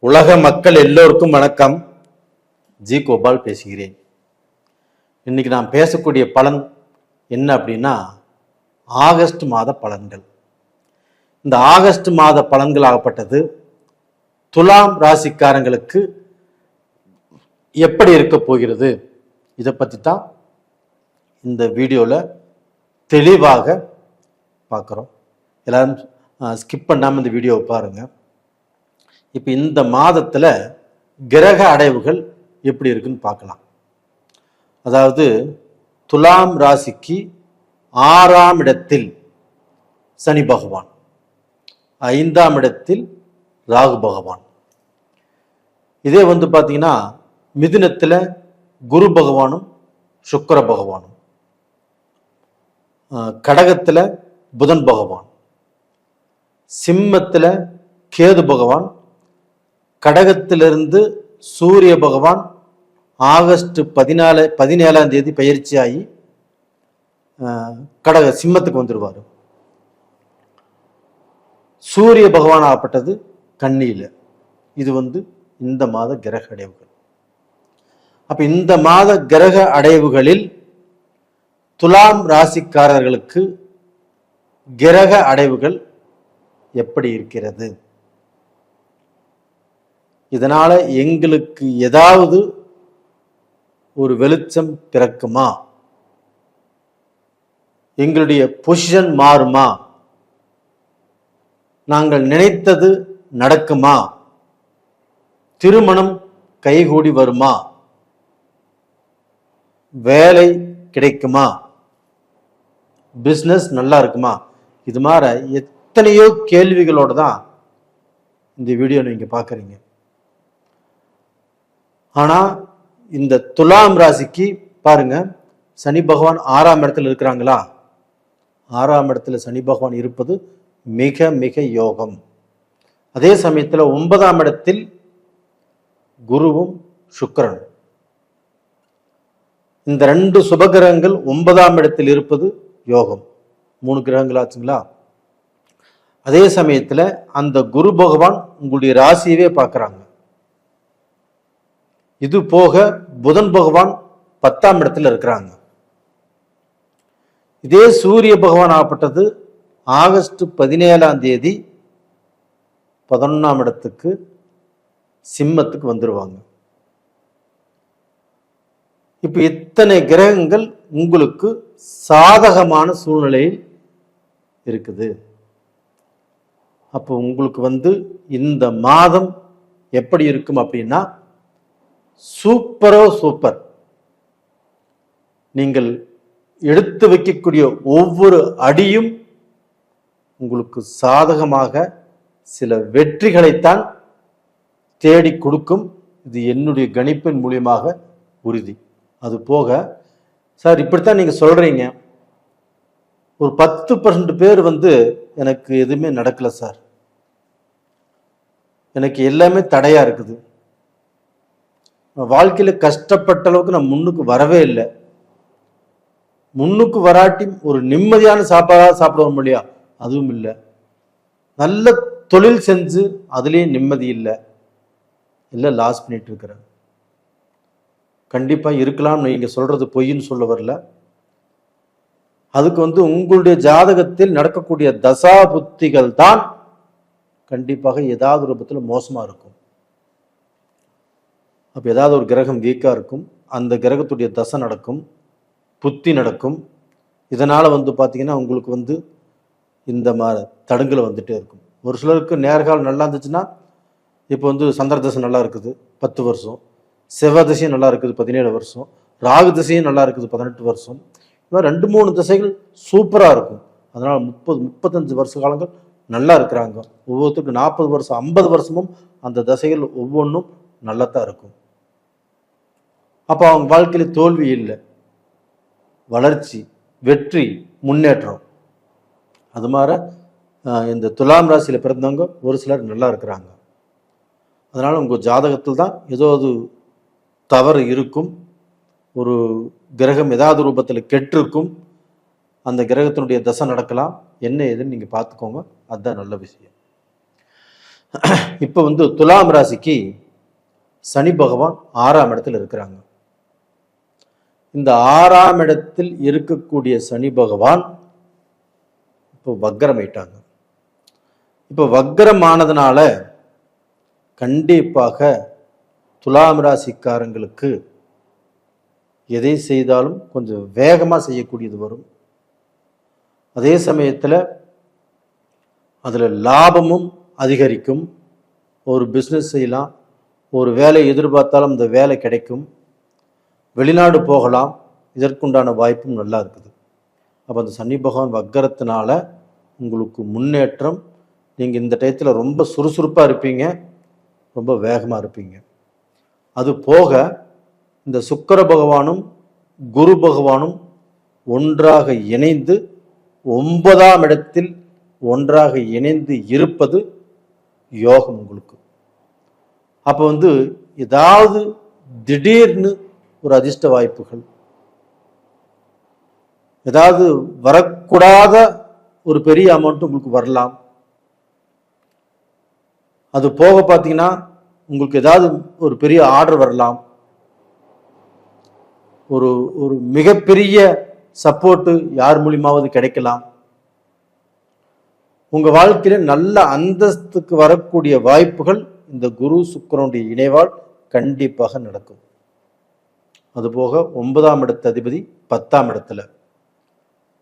உலக மக்கள் எல்லோருக்கும் வணக்கம். ஜி கோபால் பேசுகிறேன். இன்னைக்கு நான் பேசக்கூடிய பலன் என்ன அப்படின்னா ஆகஸ்ட் மாத பலன்கள். இந்த ஆகஸ்ட் மாத பலன்கள் ஆகப்பட்டது துலாம் ராசிக்காரங்களுக்கு எப்படி இருக்க போகிறது, இதை பற்றி தான் இந்த வீடியோவில் தெளிவாக பார்க்குறோம். எல்லாரும் ஸ்கிப் பண்ணாமல் இந்த வீடியோவை பாருங்கள். இப்போ இந்த மாதத்தில் கிரக அடைவுகள் எப்படி இருக்குன்னு பார்க்கலாம். அதாவது துலாம் ராசிக்கு 6ஆம் இடத்தில் சனி பகவான், 5ஆம் இடத்தில் ராகு பகவான். இதே பார்த்தீங்கன்னா மிதுனத்தில் குரு பகவானும் சுக்கிர பகவானும், கடகத்தில் புதன் பகவான், சிம்மத்தில் கேது பகவான், கடகத்திலிருந்து சூரிய பகவான் ஆகஸ்ட் 17ஆம் தேதி பயிற்சியாகி சிம்மத்துக்கு வந்துடுவார். சூரிய பகவான் ஆகப்பட்டது கன்னியில். இது இந்த மாத கிரக அடைவுகள். அப்ப இந்த மாத கிரக அடைவுகளில் துலாம் ராசிக்காரர்களுக்கு கிரக அடைவுகள் எப்படி இருக்கிறது, இதனால எங்களுக்கு ஏதாவது ஒரு வெளிச்சம் பிறக்குமா, எங்களுடைய பொசிஷன் மாறுமா, நாங்கள் நினைத்தது நடக்குமா, திருமணம் கைகூடி வருமா, வேலை கிடைக்குமா, பிசினஸ் நல்லா இருக்குமா, இது மாதிரி எத்தனையோ கேள்விகளோடு தான் இந்த வீடியோ நீங்க பார்க்குறீங்க. ஆனா இந்த துலாம் ராசிக்கு பாருங்க, சனி பகவான் 6ஆம் இடத்துல இருக்கிறாங்களா? 6ஆம் இடத்துல சனி பகவான் இருப்பது மிக மிக யோகம். அதே சமயத்தில் 9ஆம் இடத்தில் குருவும் சுக்கிரனும், இந்த 2 சுபகிரகங்கள் 9ஆம் இடத்தில் இருப்பது யோகம். 3 கிரகங்கள் ஆச்சுங்களா? அதே சமயத்தில் அந்த குரு பகவான் உங்களுடைய ராசியவே பார்க்குறாங்க. இது போக புதன் பகவான் 10ஆம் இடத்துல இருக்கிறாங்க. இதே சூரிய பகவான் ஆகப்பட்டது ஆகஸ்ட் 17ஆம் தேதி 11ஆம் இடத்துக்கு சிம்மத்துக்கு வந்துருவாங்க. இப்ப இத்தனை கிரகங்கள் உங்களுக்கு சாதகமான சூழ்நிலையில் இருக்குது. அப்போ உங்களுக்கு இந்த மாதம் எப்படி இருக்கும் அப்படின்னா சூப்பர். நீங்கள் எடுத்து வைக்கக்கூடிய ஒவ்வொரு அடியும் உங்களுக்கு சாதகமாக சில வெற்றிகளைத்தான் தேடி கொடுக்கும். இது என்னுடைய கணிப்பின் மூலியமாக உறுதி. அது போக சார் இப்படித்தான் நீங்க சொல்றீங்க, ஒரு 10% பேர் எனக்கு எதுவுமே நடக்கல சார், எனக்கு எல்லாமே தடையா இருக்குது, வாழ்க்கையில கஷ்டப்பட்ட அளவுக்கு நான் முன்னுக்கு வரவே இல்லை, முன்னுக்கு வராட்டி ஒரு நிம்மதியான சாப்பாடா சாப்பிடுவோம் இல்லையா, அதுவும் இல்லை, நல்ல தொழில் செஞ்சு அதுலேயும் நிம்மதி இல்லை, எல்லாம் லாஸ் பண்ணிட்டு இருக்கிறேன். கண்டிப்பா இருக்கலாம், நீங்க சொல்றது பொய்ன்னு சொல்ல வரல. அதுக்கு உங்களுடைய ஜாதகத்தில் நடக்கக்கூடிய தசா புத்திகள் தான் கண்டிப்பாக ஏதாவது ரூபத்தில் மோசமா இருக்கும். அப்போ ஏதாவது ஒரு கிரகம் வீக்காக இருக்கும், அந்த கிரகத்துடைய தசை நடக்கும், புத்தி நடக்கும். இதனால் பார்த்தீங்கன்னா உங்களுக்கு இந்த மாதிரி தடுங்களை வந்துட்டே இருக்கும். ஒரு சிலருக்கு நேர்காலம் நல்லா இருந்துச்சுன்னா, இப்போ சந்திர தசை நல்லா இருக்குது 10 வருஷம், செவ்வாய் தசையும் நல்லா இருக்குது 17 வருஷம், ராகு தசையும் நல்லா இருக்குது 18 வருஷம். இது மாதிரி 2-3 தசைகள் சூப்பராக இருக்கும். அதனால் 30-35 வருஷ காலங்கள் நல்லா இருக்கிறாங்க. ஒவ்வொருத்தருக்கும் 40 வருஷம் 50 வருஷமும் அந்த தசைகள் ஒவ்வொன்றும் நல்லா தான் இருக்கும். அப்போ அவங்க வாழ்க்கையில தோல்வி இல்லை, வளர்ச்சி, வெற்றி, முன்னேற்றம். அது மாதிரி இந்த துலாம் ராசியில பிறந்தவங்க ஒரு சிலர் நல்லா இருக்கிறாங்க. அதனால உங்க ஜாதகத்தில் தான் ஏதோ அது தவறு இருக்கும், ஒரு கிரகம் ஏதாவது ரூபத்தில் கெட்டிருக்கும், அந்த கிரகத்தினுடைய தசை நடக்கலாம். என்ன ஏதுன்னு நீங்க பார்த்துக்கோங்க, அதுதான் நல்ல விஷயம். இப்போ வந்து துலாம் ராசிக்கு சனி பகவான் 6ஆம் இடத்துல இருக்கிறாங்க. இந்த 6ஆம் இடத்தில் இருக்கக்கூடிய சனி பகவான் இப்போ வக்கரமாயிட்டாங்க. இப்போ வக்கரமானதுனால கண்டிப்பாக துலாம் ராசிக்காரங்களுக்கு எதை செய்தாலும் கொஞ்சம் வேகமாக செய்யக்கூடியது வரும். அதே சமயத்தில் அதில் லாபமும் அதிகரிக்கும். ஒரு பிஸ்னஸ் செய்யலாம், ஒரு வேலை எதிர்பார்த்தாலும் அந்த வேலை கிடைக்கும், வெளிநாடு போகலாம், இதற்குண்டான வாய்ப்பும் நல்லா இருக்குது. அப்போ அந்த சனி பகவான் வக்கரத்தினால உங்களுக்கு முன்னேற்றம். நீங்கள் இந்த டயத்தில் ரொம்ப சுறுசுறுப்பாக இருப்பீங்க, ரொம்ப வேகமாக இருப்பீங்க. அது போக இந்த சுக்கிர பகவானும் குரு பகவானும் ஒன்றாக இணைந்து 9ஆம் இடத்தில் ஒன்றாக இணைந்து இருப்பது யோகம் உங்களுக்கு. அப்போ வந்து ஏதாவது திடீர்னு ஒரு அதிர்ஷ்ட வாய்ப்புகள், ஏதாவது வரக்கூடாத ஒரு பெரிய அமௌண்ட் உங்களுக்கு வரலாம். அது போக பார்த்தீங்கன்னா உங்களுக்கு ஏதாவது ஒரு பெரிய ஆர்டர் வரலாம், ஒரு ஒரு மிகப்பெரிய சப்போர்ட்டு யார் மூலியமாவது கிடைக்கலாம். உங்க வாழ்க்கையில நல்ல அந்தஸ்துக்கு வரக்கூடிய வாய்ப்புகள் இந்த குரு சுக்கிரனுடைய இணைவால் கண்டிப்பாக நடக்கும். அதுபோக 9ஆம் இடத்து அதிபதி 10ஆம் இடத்துல,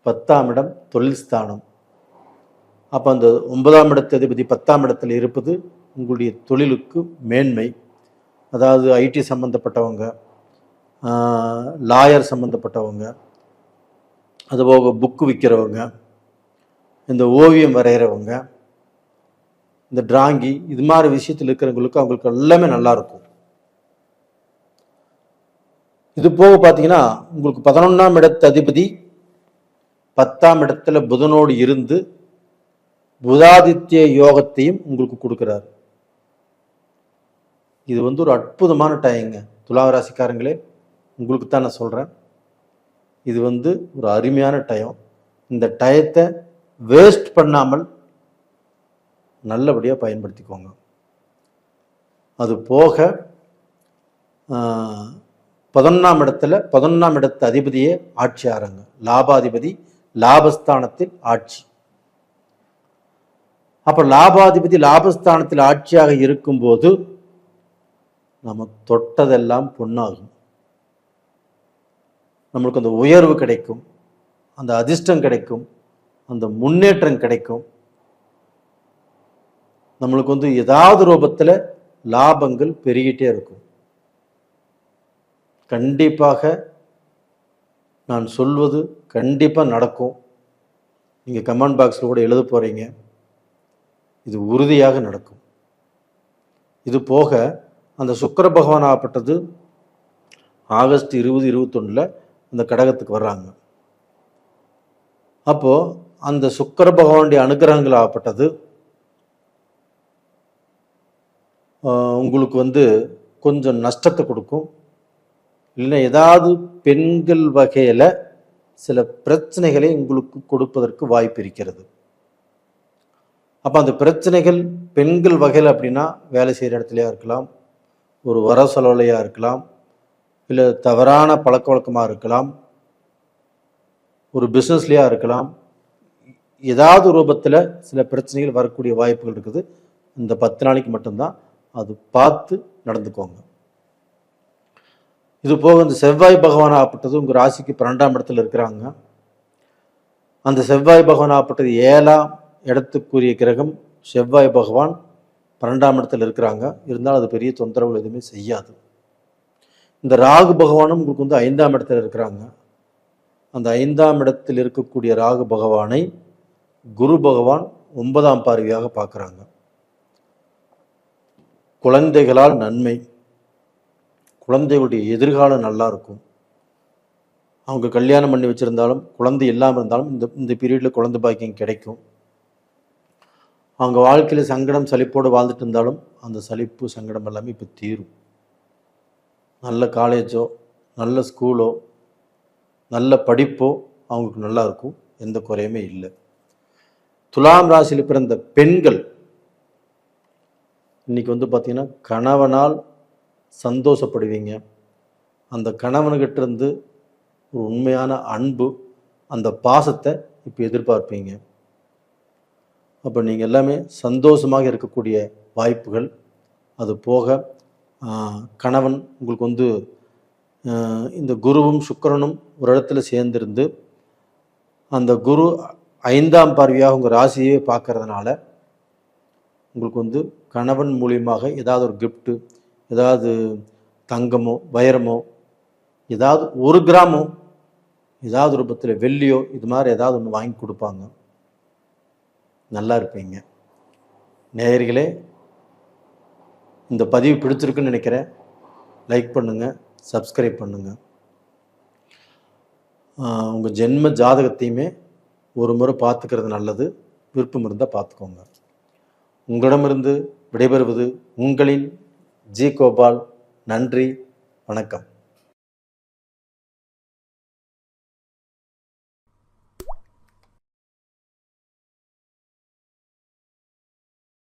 10ஆம் இடம் தொழில் ஸ்தானம். அப்போ அந்த 9ஆம் இடத்து அதிபதி 10ஆம் இடத்துல இருப்பது உங்களுடைய தொழிலுக்கு மேன்மை. அதாவது ஐடி சம்பந்தப்பட்டவங்க, லாயர் சம்பந்தப்பட்டவங்க, அதுபோக புக்கு விற்கிறவங்க, இந்த ஓவியம் வரைகிறவங்க, இந்த டிராங்கி, இது மாதிரி விஷயத்தில் இருக்கிறவங்களுக்கு அவங்களுக்கு எல்லாமே நல்லா இருக்கும். இது போக பார்த்தீங்கன்னா உங்களுக்கு 11ஆம் இடத்து அதிபதி 10ஆம் இடத்துல புதனோடு இருந்து புதாதித்ய யோகத்தையும் உங்களுக்கு கொடுக்கிறார். இது வந்து ஒரு அற்புதமான டைங்க துலா ராசிக்காரங்களே, உங்களுக்கு தான் நான் சொல்கிறேன். இது வந்து ஒரு அருமையான டைம். இந்த டயத்தை வேஸ்ட் பண்ணாமல் நல்லபடியாக பயன்படுத்திக்கோங்க. அது போக 11ஆம் இடத்துல 11ஆம் இடத்து அதிபதியே ஆட்சி ஆறாங்க. லாபாதிபதி லாபஸ்தானத்தில் ஆட்சி. அப்போ லாபாதிபதி லாபஸ்தானத்தில் ஆட்சியாக இருக்கும்போது நம்ம தொட்டதெல்லாம் பொன்னாகும். நம்மளுக்கு அந்த உயர்வு கிடைக்கும், அந்த அதிர்ஷ்டம் கிடைக்கும், அந்த முன்னேற்றம் கிடைக்கும். நம்மளுக்கு வந்து ஏதாவது ரூபத்தில் லாபங்கள் பெருகிட்டே இருக்கும். கண்டிப்பாக நான் சொல்வது கண்டிப்பாக நடக்கும். நீங்கள் கமெண்ட் பாக்ஸில் கூட எழுத போகிறீங்க, இது உறுதியாக நடக்கும். இது போக அந்த சுக்கிர பகவான் ஆகப்பட்டது ஆகஸ்ட் 2021 அந்த கடகத்துக்கு வர்றாங்க. அப்போ அந்த சுக்கிர பகவானுடைய அனுகிரகங்கள் ஆகப்பட்டது உங்களுக்கு வந்து கொஞ்சம் நஷ்டத்தை கொடுக்கும். இல்லை ஏதாவது பெண்கள் வகையில் சில பிரச்சனைகளை உங்களுக்கு கொடுப்பதற்கு வாய்ப்பு இருக்கிறது. அப்போ அந்த பிரச்சனைகள் பெண்கள் வகையில் அப்படின்னா வேலை செய்கிற இடத்துலையா இருக்கலாம், ஒரு வர செலவுலையாக இருக்கலாம், இல்லை தவறான பழக்க வழக்கமாக இருக்கலாம், ஒரு பிஸ்னஸ்லையா இருக்கலாம். ஏதாவது ரூபத்தில் சில பிரச்சனைகள் வரக்கூடிய வாய்ப்புகள் இருக்குது. இந்த 10 நாளைக்கு மட்டும்தான், அது பார்த்து நடந்துக்கோங்க. இது போக இந்த செவ்வாய் பகவான் ஆகப்பட்டது உங்கள் ராசிக்கு 12ஆம் இடத்துல இருக்கிறாங்க. அந்த செவ்வாய் பகவான் ஆகப்பட்டது 7ஆம் இடத்துக்குரிய கிரகம். செவ்வாய் பகவான் 12ஆம் இடத்துல இருக்கிறாங்க. இருந்தாலும் அது பெரிய தொந்தரவுகள் எதுவுமே செய்யாது. இந்த ராகு பகவானும் உங்களுக்கு வந்து 5ஆம் இடத்துல இருக்கிறாங்க. அந்த 5ஆம் இடத்தில் இருக்கக்கூடிய ராகு பகவானை குரு பகவான் 9ஆம் பார்வையாக பார்க்குறாங்க. குழந்தைகளால் நன்மை, குழந்தைகளுடைய எதிர்காலம் நல்லா இருக்கும். அவங்க கல்யாணம் பண்ணி வச்சுருந்தாலும் குழந்தை இல்லாமல் இருந்தாலும் இந்த பீரியடில் குழந்தை பாக்கியம் கிடைக்கும். அவங்க வாழ்க்கையில் சங்கடம் சலிப்போடு வாழ்ந்துட்டு இருந்தாலும் அந்த சலிப்பு சங்கடம் எல்லாமே இப்போ தீரும். நல்ல காலேஜோ நல்ல ஸ்கூலோ நல்ல படிப்போ அவங்களுக்கு நல்லா இருக்கும், எந்த குறையுமே இல்லை. துலாம் ராசியில் பிறந்த பெண்கள் இன்றைக்கி வந்து பார்த்திங்கன்னா கணவனால் சந்தோஷப்படுவீங்க. அந்த கணவன்கிட்ட இருந்து ஒரு உண்மையான அன்பு, அந்த பாசத்தை இப்போ எதிர்பார்ப்பீங்க. அப்போ நீங்கள் எல்லாமே சந்தோஷமாக இருக்கக்கூடிய வாய்ப்புகள். அது போக கணவன் உங்களுக்கு வந்து இந்த குருவும் சுக்கிரனும் ஒரு இடத்துல சேர்ந்திருந்து அந்த குரு 5ஆம் பார்வையாக உங்கள் ராசியே பார்க்கறதுனால உங்களுக்கு வந்து கணவன் மூலியமாக ஏதாவது ஒரு கிஃப்ட்டு, ஏதாவது தங்கமோ வைரமோ, ஏதாவது 1 கிராமோ, ஏதாவது ரூபத்தில் வெள்ளியோ, இது மாதிரி ஏதாவது ஒன்று வாங்கி கொடுப்பாங்க. நல்லா இருப்பீங்க. நேயர்களே, இந்த பதிவு பிடிச்சிருக்குன்னு நினைக்கிறேன். லைக் பண்ணுங்கள், சப்ஸ்கிரைப் பண்ணுங்கள். உங்கள் ஜென்ம ஜாதகத்தையுமே ஒரு முறை பார்த்துக்கிறது நல்லது. விருப்பம் இருந்தால் பார்த்துக்கோங்க. உங்களிடமிருந்து விடைபெறுவது உங்களின் ஜி. கோபால். நன்றி, வணக்கம்.